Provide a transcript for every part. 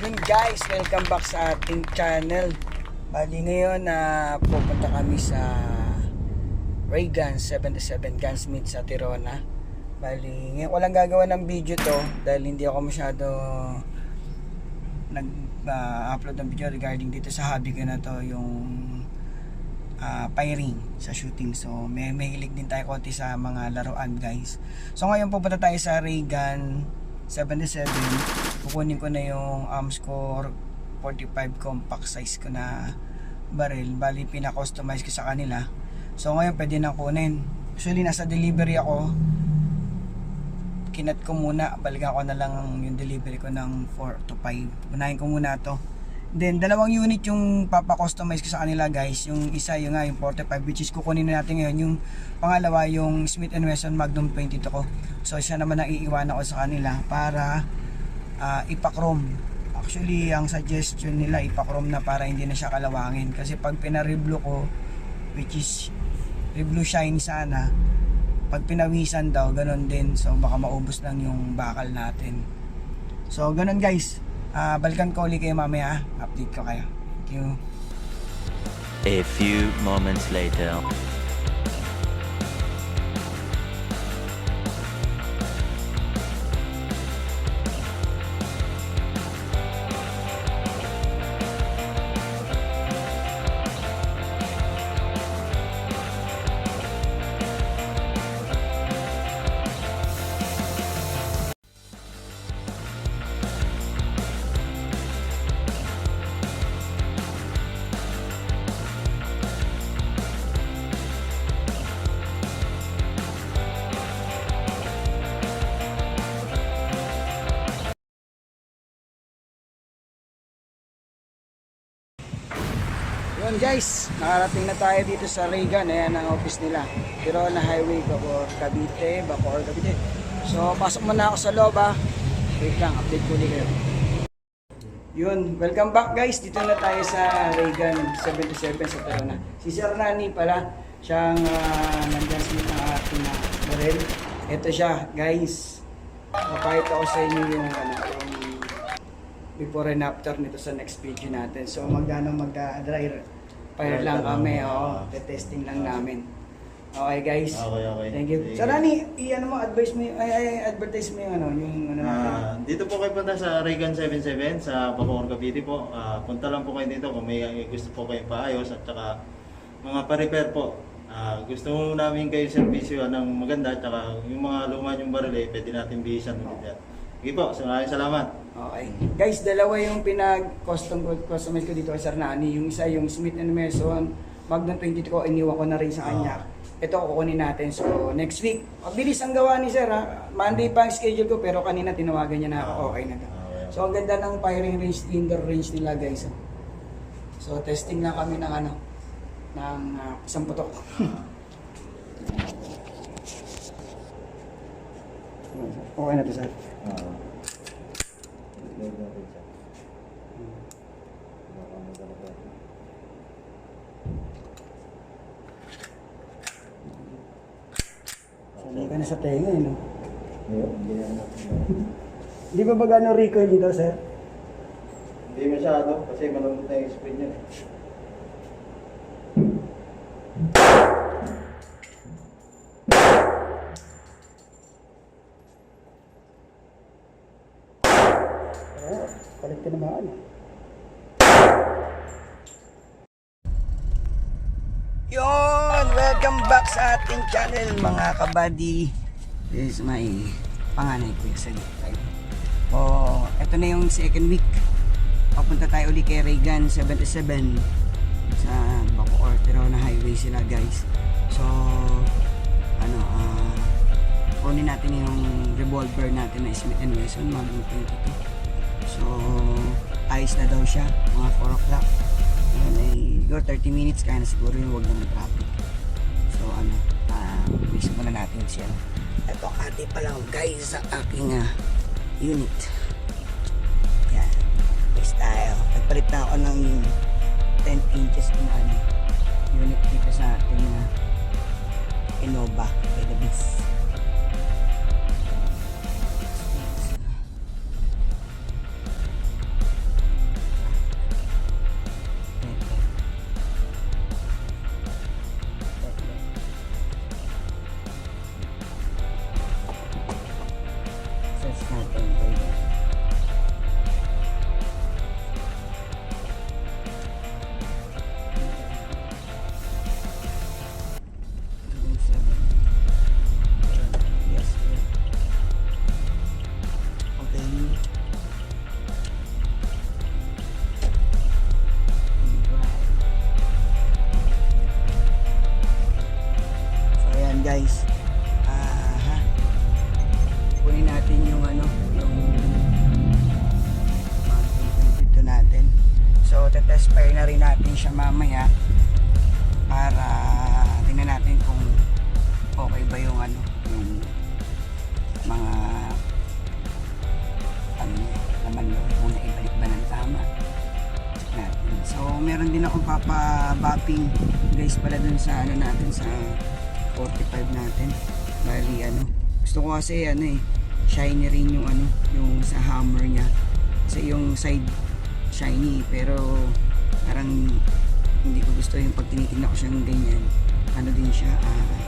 Yun guys, welcome back sa ating channel. Bali ngayon na pupunta kami sa Ray Guns 77 Gunsmith sa Tirona. Bali ngayon walang gagawa ng video to dahil hindi ako masyado nag-upload ng video regarding dito sa hobby ko na to, yung firing sa shooting. So may hilig din tayo konti sa mga laruan guys. So ngayon pupunta tayo sa Ray Gun 77. Kukunin ko na yung Amscore 45 compact size ko na barrel. Bali pina-customize ko sa kanila. So ngayon pwede na kunin. Actually nasa delivery ako. Kinat ko muna, balikan ko na lang yung delivery ko ng 4 to 5. Unahin ko muna to. Then dalawang unit yung papa-customize ko sa kanila guys. Yung isa yung 45 which is kukunin na natin ngayon. Yung pangalawa yung Smith & Wesson Magnum 22 ko. So siya naman ang iiwanan ko sa kanila para ipa-chrome. Actually ang suggestion nila ipa-chrome na para hindi na siya kalawangin. Kasi pag pina-reblo ko, which is reblo shine sana, pag pinawisan daw ganun din. So baka maubos lang yung bakal natin. So ganun guys. Balikan ko ulit kayo mamaya. Update ko kayo. Thank you. A few moments later. Yun guys, nakarating na tayo dito sa Ray Gun. Ayan ang office nila, Tirona Highway, Bacoor, Cavite. So pasok muna ako sa loob Wait lang, update ko ulit kayo. Yun, welcome back guys. Dito na tayo sa Ray Gun 77 sa Tirona. Si Sir Nani pala, siyang nandyan sa ating barrel. Ito siya guys. Papakita ko sa inyo yung before and after nito sa next video natin. So mag-dry fire lang kami, testing lang namin. Okay guys. Okay. Thank you. Sir Rani, advise mo advertise mo yung natin. Dito po kayo punta sa Ray Gun 77 sa Bacoor, Cavite po. Punta lang po kayo dito kung may gusto po kayong paayos at saka mga pa-repair po. Gusto mo namin kayo servisyo ng maganda at saka yung mga luma yung baril pwede natin bihisan ulit yan. Sige po, maraming salamat. Okay. Guys, dalawa yung customize ko dito kay Sir Nani. Yung isa yung Smith & Wesson Magnum 22 ko, iniwan ko na rin sa kanya. Ito kukunin natin. So next week, mabilis ang gawa ni Sir Monday pa ang schedule ko pero kanina tinawagan niya na ako. Okay na to. So ang ganda ng firing range, indoor range nila guys. So testing lang kami ng ng isang putok. Okay na to Sir. Sanay ka na sa tenga no? Di ba gano'ng recoil dito Sir? Hindi masyado kasi malambot na yung speed niya. Palit ka naman Yun! Welcome back sa ating channel mga kabady. This is my panganay ko sa life. Ito na yung second week. Papunta tayo ulit kay Ray Gun 77 sa Bacoor, Tirona Highway sila guys. So kunin natin yung revolver natin na Smith & Wesson Magnum 22. So ayos na daw siya mga 4 o'clock. Go 30 minutes kaya na siguro yung wag na traffic. So wish muna natin siya. Ito ate pa lang guys sa aking unit. Yan. Nice tayo. Nagpalit na ako ng 10 inches na unit dito sa ating Innova by the Beast. Test natin. Pwede. Yes. Okay. So ayan guys. Kunin natin yung ano, yung dito natin. So tetest fire na rin natin siya mamaya para tingnan natin kung okay ba yung ano, yung mga ano, naman kung naibalik ba ng tama. Check natin. So meron din akong papabapping guys pala dun sa ano natin, sa 45 natin. Bali ano, gusto ko kasi ano shiny rin yung ano, yung sa hammer niya. Kasi yung side shiny pero parang hindi ko gusto yung pag tinitingnan ko siyang ganyan. Ano din siya,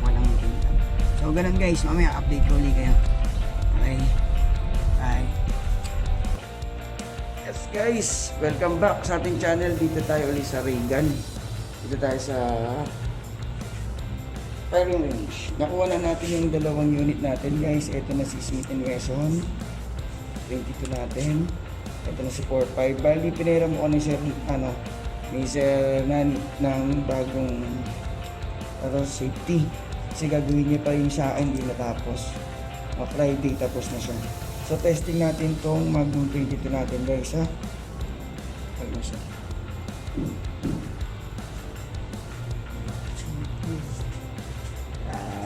walang kintab. So ganun guys, mamaya update ko ulit kayo. Okay. Bye. Yes guys, welcome back sa ating channel. Dito tayo ulit sa Reagan. Dito tayo sa firing range. Nakuha na natin yung dalawang unit natin guys. Ito na si Smith & Wesson 22 natin. Ito na si 45. Bali pinahiram ko ni Sir ano, ni Sir Nani ng bagong safety. Kasi gagawin niya pa yung sa akin, hindi natapos. Friday tapos na siya. So testing natin tong Magnum 22 natin guys ha. Ano siya?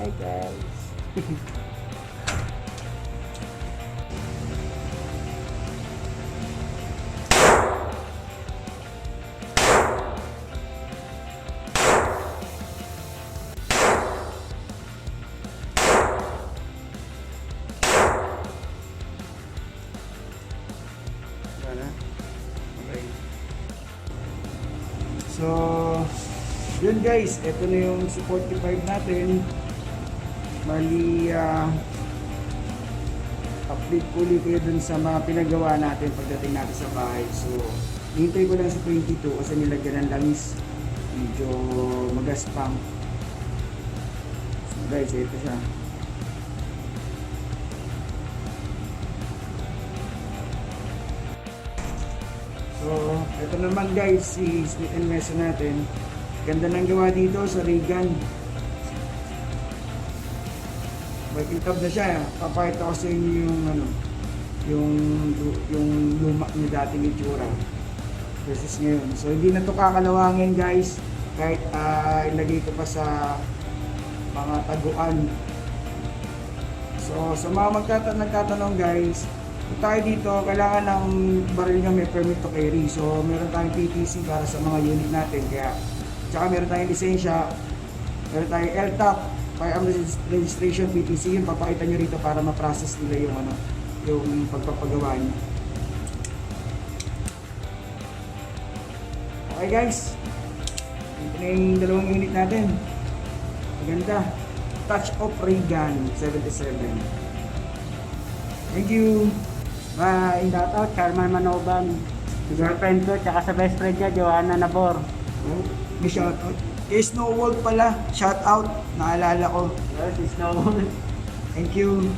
Hi guys. Wala. Okay. So, yun guys, ito na yung 45 natin. Bali, update ko ulit kayo dun sa mga pinagawa natin pagdating natin sa bahay. So, hintay ko lang sa 22 kasi nilagyan ng langis. Medyo magaspang. So guys, ito siya. So, ito naman guys, si Smith & Wesson natin. Ganda ng gawa dito sa Reagan. May kintab na siya. Papakita ko sa inyo yung ano, yung luma niya dating itsura versus ngayon. So hindi na to kakalawangin guys. Kahit ilagay ko pa sa mga taguan. So sa mga nagtatanong guys, kung tayo dito, kailangan ng baril nga may permit to carry. So meron tayong PTC para sa mga unit natin. Kaya, tsaka meron tayong lisensya, meron tayong LTAP, Firearm Registration PTC, yun papakita nyo rito para ma-process nila yung ano, yung pagpapagawa nyo. Okay guys, ito na yung dalawang unit natin. Maganda. Touch of Reagan 77. Thank you. Bye. Shout out, Carmen Manoban. Si girlfriend ko, tsaka sa best friend niya, Joanna Nabor. Oh, may shout out. Kay Snow World pala, shout out. Naalala ko. Yes, si Snow. Thank you.